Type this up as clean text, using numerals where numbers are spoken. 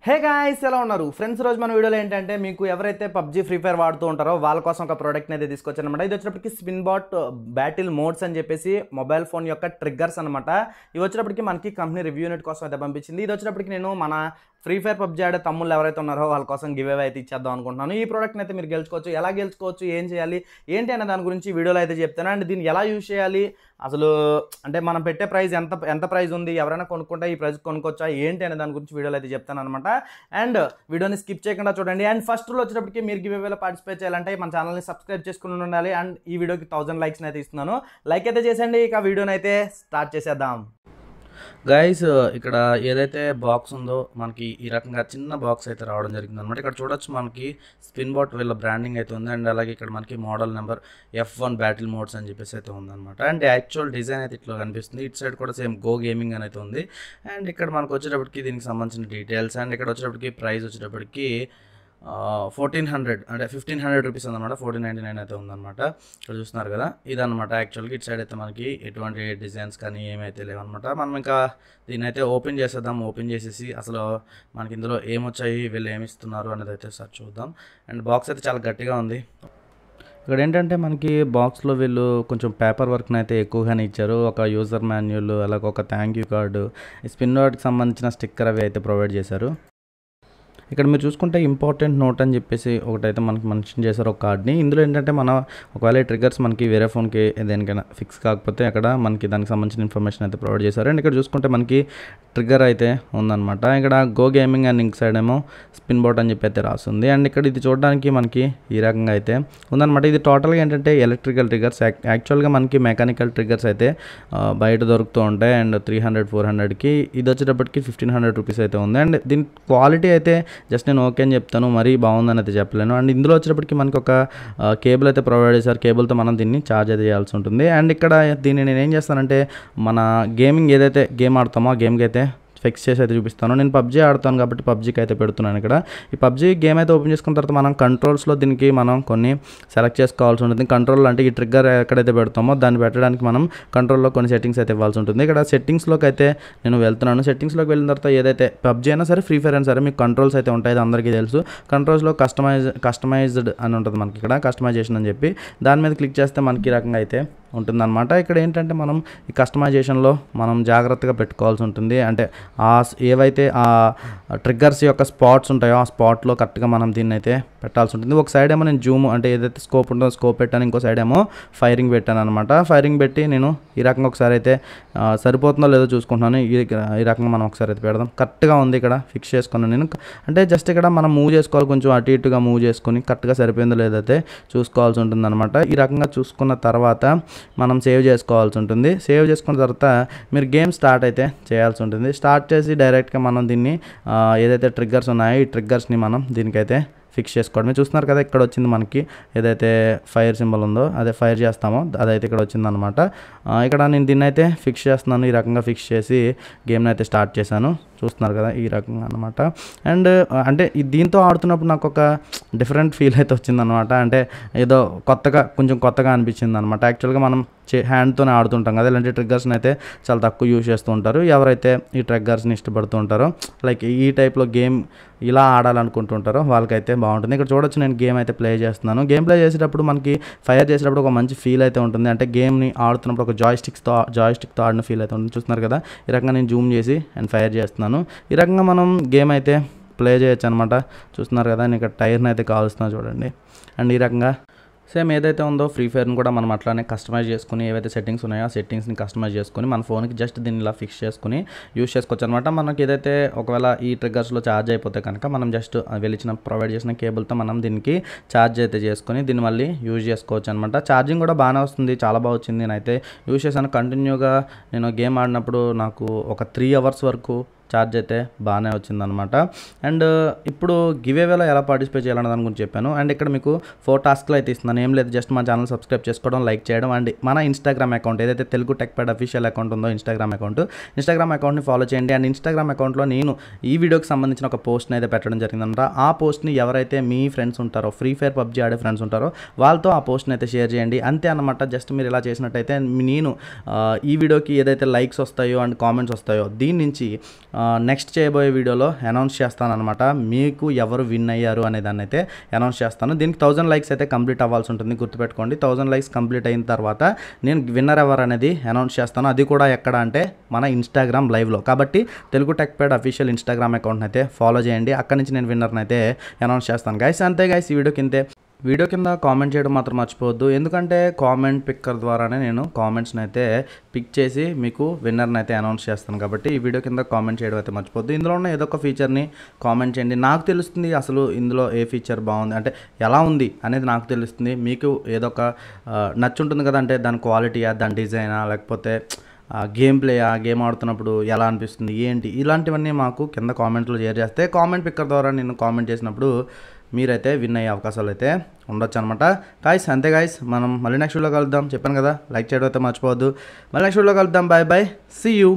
Hey guys, ఎలా ఉన్నారు friends? రోజు మన వీడియోలో ఏంటంటే మీకు ఎవరైతే పబ్జీ ఫ్రీ ఫైర్ వాడుతూ ఉంటారో వాళ్ళ కోసం ఒక ప్రోడక్ట్ని అయితే తీసుకొచ్చాను అనమాట. ఇది వచ్చినప్పటికి స్పిన్బాట్ బ్యాటిల్ మోడ్స్ అని చెప్పేసి మొబైల్ ఫోన్ యొక్క ట్రిగ్గర్స్ అనమాట. ఇవి వచ్చినప్పటికి మనకి కంపెనీ రివ్యూ యూనిట్ కోసం అయితే పంపించింది. ఇది వచ్చినప్పటికి నేను మన ఫ్రీ ఫైర్ పబ్జీ ఆడే తమ్ముళ్ళు ఎవరైతే ఉన్నారో వాళ్ళ కోసం గివ్ అవే అయితే ఇచ్చేద్దాం అనుకుంటున్నాను. ఈ ప్రోడక్ట్ని అయితే మీరు గెలుచుకోవచ్చు. ఎలా గెలుచుకోవచ్చు, ఏం చేయాలి, ఏంటి అనే దాని గురించి వీడియోలో అయితే చెప్తాను. అండ్ దీన్ని ఎలా యూజ్ చేయాలి, అసలు అంటే మనం పెట్టే ప్రైస్ ఎంత ప్రైస్ ఉంది, ఎవరైనా కొనుక్కుంటే ఈ ప్రైస్ కొనుక్కోవచ్చా, ఏంటి అనే దాని గురించి వీడియోలో అయితే చెప్తాను అనమాట. అండ్ వీడియోని స్కిప్ చేయకుండా చూడండి. అండ్ ఫస్ట్ రోజు వచ్చేటప్పటికి మీరు గివ్ అవేలో పార్టిసిపేట్ చేయాలంటే మన ఛానల్ని సబ్స్క్రైబ్ చేసుకుని ఉండాలి. అండ్ ఈ వీడియోకి 1000 లైక్స్ని అయితే ఇస్తున్నాను. లైక్ అయితే చేసేయండి. ఇక వీడియోని అయితే స్టార్ట్ చేసేద్దాం. గైస్, ఇక్కడ ఏదైతే బాక్స్ ఉందో మనకి ఈ రకంగా చిన్న బాక్స్ అయితే రావడం జరిగింది అనమాట. ఇక్కడ చూడొచ్చు మనకి స్పిన్బాట్ వీళ్ళ బ్రాండింగ్ అయితే ఉంది. అండ్ అలాగే ఇక్కడ మనకి model number F1 battle modes అని చెప్పేసి అయితే ఉందన్నమాట. అండ్ యాక్చువల్ డిజైన్ అయితే ఇట్లా కనిపిస్తుంది. ఇటు సైడ్ కూడా సేమ్ గో గేమింగ్ అని అయితే ఉంది. అండ్ ఇక్కడ మనకు వచ్చేటప్పటికి దీనికి సంబంధించిన డీటెయిల్స్, అండ్ ఇక్కడ వచ్చేటప్పటికి ప్రైస్ వచ్చేటప్పటికి 1400 అంటే 1500 రూపీస్ ఉందన్నమాట. 1499 అయితే ఉందన్నమాట. ఇక్కడ చూస్తున్నారు కదా, ఇదన్నమాట. యాక్చువల్గా ఇటు సైడ్ అయితే మనకి ఎటువంటి డిజైన్స్ కానీ ఏమైతే లేవన్నమాట. మనం ఇంకా దీన్ని అయితే ఓపెన్ చేసేద్దాం. ఓపెన్ చేసేసి అసలు మనకి ఇందులో ఏమొచ్చాయి, వీళ్ళు ఏమి ఇస్తున్నారు అనేది అయితే సార్ చూద్దాం. అండ్ బాక్స్ అయితే చాలా గట్టిగా ఉంది. ఇక్కడ ఏంటంటే మనకి బాక్స్లో వీళ్ళు కొంచెం పేపర్ వర్క్ని అయితే ఎక్కువగానే ఇచ్చారు. ఒక యూజర్ మాన్యువల్, అలాగే ఒక థ్యాంక్ యూ కార్డు, స్పిన్ వాట్కి సంబంధించిన స్టిక్కర్ అవి అయితే ప్రొవైడ్ చేశారు. ఇక్కడ మీరు చూసుకుంటే ఇంపార్టెంట్ నోట్ అని చెప్పేసి ఒకటైతే మనకి మెన్షన్ చేశారు ఒక కార్డ్ని. ఇందులో ఏంటంటే మన ఒకవేళ ట్రిగ్గర్స్ మనకి వేరే ఫోన్కి దేనికైనా ఫిక్స్ కాకపోతే అక్కడ మనకి దానికి సంబంధించిన ఇన్ఫర్మేషన్ అయితే ప్రొవైడ్ చేశారు. అండ్ ఇక్కడ చూసుకుంటే మనకి ట్రిగ్గర్ అయితే ఉందన్నమాట. ఇక్కడ గో గేమింగ్ అండ్ ఇంక్ సైడ్ ఏమో స్పిన్ బోట్ అని చెప్పి అయితే రాస్తుంది. అండ్ ఇక్కడ ఇది చూడడానికి మనకి ఈ రకంగా అయితే ఉందన్నమాట. ఇది టోటల్గా ఏంటంటే ఎలక్ట్రికల్ ట్రిగ్గర్స్. యాక్చువల్గా మనకి మెకానికల్ ట్రిగ్గర్స్ అయితే బయట దొరుకుతూ ఉంటాయి. అండ్ 300, 400కి ఇది వచ్చేటప్పటికి 1500 రూపీస్ అయితే ఉంది. అండ్ దీని క్వాలిటీ అయితే జస్ట్ నేను ఓకే అని చెప్తాను, మరీ బాగుందని అయితే చెప్పలేను. అండ్ ఇందులో వచ్చేటప్పటికి మనకి ఒక కేబుల్ అయితే ప్రొవైడ్ చేశారు. కేబుల్తో మనం దీన్ని ఛార్జ్ అయితే చేయాల్సి ఉంటుంది. అండ్ ఇక్కడ దీన్ని నేను ఏం చేస్తానంటే మన గేమింగ్ ఏదైతే గేమ్ ఆడతామో ఆ గేమ్కి అయితే ఫిక్స్ చేసి అయితే చూపిస్తాను. నేను పబ్జీ ఆడతాను కాబట్టి పబ్జీకి అయితే పెడుతున్నాను. ఇక్కడ ఈ పబ్జీ గేమ్ అయితే ఓపెన్ చేసుకున్న తర్వాత మనం కంట్రోల్స్లో దీనికి మనం కొన్ని సెలెక్ట్ చేసుకోవాల్సి ఉంటుంది. కంట్రోల్ అంటే ఈ ట్రిగ్గర్ ఎక్కడైతే పెడతామో దాన్ని పెట్టడానికి మనం కంట్రోల్లో కొన్ని సెట్టింగ్స్ అయితే ఇవ్వాల్సి ఉంటుంది. ఇక్కడ సెట్టింగ్స్లోకి అయితే నేను వెళ్తున్నాను. సెట్టింగ్స్లోకి వెళ్ళిన తర్వాత ఏదైతే పబ్జీ అయినా సరే, ఫ్రీ ఫైర్ అయినా సరే, మీకు కంట్రోల్స్ అయితే ఉంటాయి, అందరికీ తెలుసు. కంట్రోల్స్లో కస్టమైజ్డ్ అని ఉంటుంది మనకి. ఇక్కడ కస్టమైజేషన్ అని చెప్పి దాని మీద క్లిక్ చేస్తే మనకి ఈ రకంగా అయితే ఉంటుందన్నమాట. ఇక్కడ ఏంటంటే మనం ఈ కస్టమైజేషన్లో మనం జాగ్రత్తగా పెట్టుకోవాల్సి ఉంటుంది. అంటే ఏవైతే ఆ ట్రిగ్గర్స్ యొక్క స్పాట్స్ ఉంటాయో ఆ స్పాట్లో కరెక్ట్గా మనం దీన్ని అయితే పెట్టాల్సి ఉంటుంది. ఒక సైడ్ ఏమో నేను జూమ్ అంటే ఏదైతే స్కోప్ ఉంటుందో స్కోప్ పెట్టాను, ఇంకో సైడ్ ఏమో ఫైరింగ్ పెట్టాను అనమాట. ఫైరింగ్ పెట్టి నేను ఈ రకంగా ఒకసారి అయితే సరిపోతుందో లేదో చూసుకుంటున్నాను. ఈ రకంగా మనం ఒకసారి అయితే పెడదాం. కరెక్ట్గా ఉంది. ఇక్కడ ఫిక్స్ చేసుకున్నాను నేను. అంటే జస్ట్ ఇక్కడ మనం మూవ్ చేసుకోవాలి, కొంచెం అటు ఇటుగా మూవ్ చేసుకొని కరెక్ట్గా సరిపోయిందో లేదైతే చూసుకోవాల్సి ఉంటుంది అనమాట. ఈ రకంగా చూసుకున్న తర్వాత మనం సేవ్ చేసుకోవాల్సి ఉంటుంది. సేవ్ చేసుకున్న తర్వాత మీరు గేమ్ స్టార్ట్ అయితే చేయాల్సి ఉంటుంది. స్టార్ట్ చేసి డైరెక్ట్గా మనం దీన్ని ఏదైతే ట్రిగ్గర్స్ ఉన్నాయో ఈ ట్రిగ్గర్స్ని మనం దీనికైతే ఫిక్స్ చేసుకోవడమే. చూస్తున్నారు కదా, ఇక్కడ వచ్చింది మనకి ఏదైతే ఫైర్ సింబల్ ఉందో అదే ఫైర్ చేస్తామో అదైతే ఇక్కడ వచ్చిందనమాట. ఇక్కడ నేను దీన్ని అయితే ఫిక్స్ చేస్తున్నాను. ఈ రకంగా ఫిక్స్ చేసి గేమ్ని అయితే స్టార్ట్ చేశాను. చూస్తున్నారు కదా, ఈ రకంగా అనమాట. అండ్ అంటే దీంతో ఆడుతున్నప్పుడు నాకు ఒక డిఫరెంట్ ఫీల్ అయితే వచ్చిందనమాట. అంటే ఏదో కొంచెం కొత్తగా అనిపించింది అనమాట. యాక్చువల్గా మనం హ్యాండ్తోనే ఆడుతుంటాం కదా, ఇలాంటి ట్రిగ్గర్స్ని అయితే చాలా తక్కువ యూజ్ చేస్తూ ఉంటారు. ఎవరైతే ఈ ట్రిగ్గర్స్ని ఇష్టపడుతూ ఉంటారో, లైక్ ఈ టైప్లో గేమ్ ఇలా ఆడాలనుకుంటుంటారో వాళ్ళకైతే బాగుంటుంది. ఇక్కడ చూడొచ్చు, నేను గేమ్ అయితే ప్లే చేస్తున్నాను. గేమ్ ప్లే చేసేటప్పుడు మనకి ఫైర్ చేసేటప్పుడు ఒక మంచి ఫీల్ అయితే ఉంటుంది. అంటే గేమ్ని ఆడుతున్నప్పుడు ఒక జాయిస్టిక్తో ఆడిన ఫీల్ అయితే ఉంటుంది. చూస్తున్నారు కదా, ఈ రకంగా నేను జూమ్ చేసి అండ్ ఫైర్ చేస్తున్నాను. ఈ రకంగా మనం గేమ్ అయితే ప్లే చేయొచ్చు అనమాట. చూస్తున్నారు కదా, నేను ఇక్కడ టైర్ని అయితే కాలుస్తున్నాను చూడండి. అండ్ ఈ రకంగా సేమ్ ఏదైతే ఉందో ఫ్రీ ఫైర్ని కూడా మనం అట్లానే కస్టమైజ్ చేసుకుని ఏవైతే సెట్టింగ్స్ ఉన్నాయో ఆ సెట్టింగ్స్ని కస్టమైజ్ చేసుకుని మన ఫోన్కి జస్ట్ దీన్ని ఇలా ఫిక్స్ చేసుకుని యూజ్ చేసుకోవచ్చు అనమాట. మనకి ఏదైతే ఒకవేళ ఈ ట్రిగ్గర్స్లో ఛార్జ్ అయిపోతే కనుక మనం జస్ట్ ప్రొవైడ్ చేసిన కేబుల్తో మనం దీనికి ఛార్జ్ అయితే చేసుకుని దీన్ని మళ్ళీ యూజ్ చేసుకోవచ్చు అనమాట. ఛార్జింగ్ కూడా బాగానే వస్తుంది, చాలా బాగా వచ్చింది. నేనైతే యూజ్ చేశాను కంటిన్యూగా. నేను గేమ్ ఆడినప్పుడు నాకు ఒక 3 అవర్స్ వరకు ఛార్జ్ అయితే బాగానే వచ్చిందనమాట. అండ్ ఇప్పుడు గివ్ అవేలో ఎలా పార్టిసిపేట్ చేయాలన్న దాని గురించి చెప్పాను. అండ్ ఇక్కడ మీకు 4 టాస్క్లు అయితే ఇస్తున్నాను. ఏం లేదు, జస్ట్ మా ఛానల్ సబ్స్క్రైబ్ చేసుకోవడం, లైక్ చేయడం, అండ్ మన ఇన్స్టాగ్రామ్ అకౌంట్ ఏదైతే Telugu tech pad official account ఉందో ఇన్స్టాగ్రామ్ అకౌంట్ని ఫాలో చేయండి. అండ్ ఇన్స్టాగ్రామ్ అకౌంట్లో నేను ఈ వీడియోకి సంబంధించిన ఒక పోస్ట్ని అయితే పెట్టడం జరిగిందనమాట. ఆ పోస్ట్ని ఎవరైతే మీ ఫ్రెండ్స్ ఉంటారో, ఫ్రీ ఫైర్ పబ్జీ ఆడే ఫ్రెండ్స్ ఉంటారో వాళ్ళతో ఆ పోస్ట్ని అయితే షేర్ చేయండి. అంతే అనమాట. జస్ట్ మీరు ఇలా చేసినట్టయితే నేను ఈ వీడియోకి ఏదైతే లైక్స్ వస్తాయో అండ్ కామెంట్స్ వస్తాయో దీని నుంచి నెక్స్ట్ చేయబోయే వీడియోలో అనౌన్స్ చేస్తాను అనమాట. మీకు ఎవరు విన్ అయ్యారు అనే దాన్ని అయితే అనౌన్స్ చేస్తాను. దీనికి 1000 లైక్స్ అయితే కంప్లీట్ అవ్వాల్సి ఉంటుంది, గుర్తుపెట్టుకోండి. 1000 లైక్స్ కంప్లీట్ అయిన తర్వాత నేను విన్నర్ ఎవరు అనేది అనౌన్స్ చేస్తాను. అది కూడా ఎక్కడ అంటే మన ఇన్స్టాగ్రామ్ లైవ్లో. కాబట్టి Telugu tech pad official Instagram అకౌంట్ని అయితే ఫాలో చేయండి. అక్కడి నుంచి నేను విన్నర్ని అయితే అనౌన్స్ చేస్తాను గైస్. అంతే గైస్, ఈ వీడియో కింద కామెంట్ చేయడం మాత్రం మర్చిపోవద్దు. ఎందుకంటే కామెంట్ పిక్కర్ ద్వారానే నేను కామెంట్స్ని అయితే పిక్ చేసి మీకు విన్నర్ని అయితే అనౌన్స్ చేస్తాను. కాబట్టి ఈ వీడియో కింద కామెంట్ చేయడం అయితే మర్చిపోవద్దు. ఇందులో ఉన్న ఏదో ఒక ఫీచర్ని కామెంట్ చేయండి. నాకు తెలుస్తుంది అసలు ఇందులో ఏ ఫీచర్ బాగుంది అంటే ఎలా ఉంది అనేది నాకు తెలుస్తుంది. మీకు ఏదో ఒక నచ్చుంటుంది కదా, అంటే దాని క్వాలిటీయా, దాని డిజైనా, లేకపోతే గేమ్ ప్లేయా, గేమ్ ఆడుతున్నప్పుడు ఎలా అనిపిస్తుంది ఏంటి, ఇలాంటివన్నీ మాకు కింద కామెంట్లో షేర్ చేస్తే కామెంట్ పిక్కర్ ద్వారా నేను కామెంట్ చేసినప్పుడు మీరైతే విన్ అయ్యే అవకాశాలు అయితే ఉండొచ్చు అనమాట గాయ్స్. అంతే గాయ్స్, మనం మళ్ళీ నెక్స్ట్ వీడియోలో కలుద్దాం. చెప్పాను కదా, లైక్ చేయడం అయితే మర్చిపోవద్దు. మళ్ళీ నెక్స్ట్ వీడియోలో కలుద్దాం. Bye bye, see you.